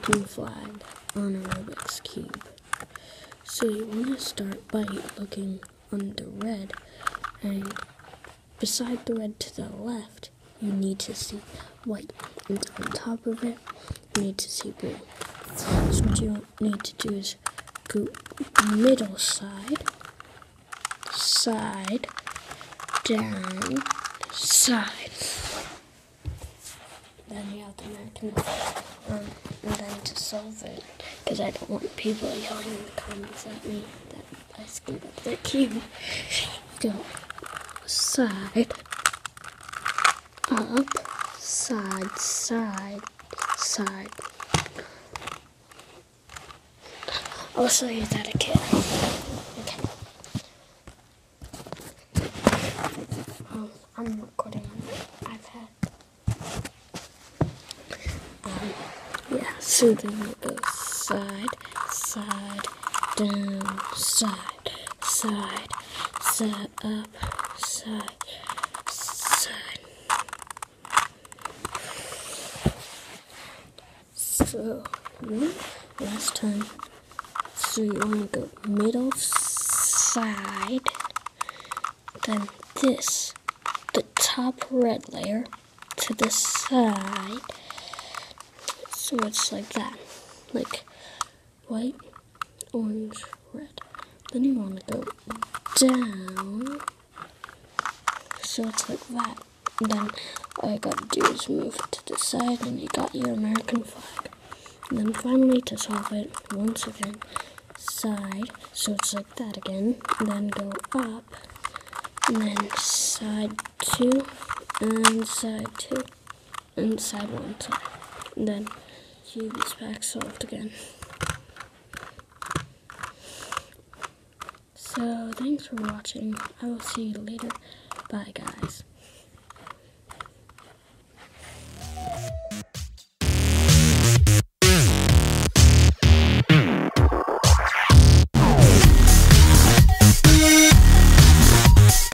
American flag on a Rubik's Cube. So you want to start by looking on the red, and beside the red to the left, you need to see white, and on top of it, you need to see blue. So what you need to do is go middle side, side, down, side. Then you have the American flag, and then to solve it, because I don't want people yelling in the comments at me that I screwed up their cube, go side, up, side, side, side. I'll show you that again. Okay. I'm recording on my iPad. Yeah, so then you go side, side, down, side, side, side, up, side, side. So, last time. So you want to go middle side, then this, the top red layer to the side. So it's like that, like white, orange, red. Then you want to go down, so it's like that. And then all you got to do is move it to the side, and you got your American flag. And then finally, to solve it, once again, side, so it's like that again, and then go up, and then side 2, and side 2, and side 1, sorry. And then cube is back solved again. So, thanks for watching. I will see you later. Bye, guys.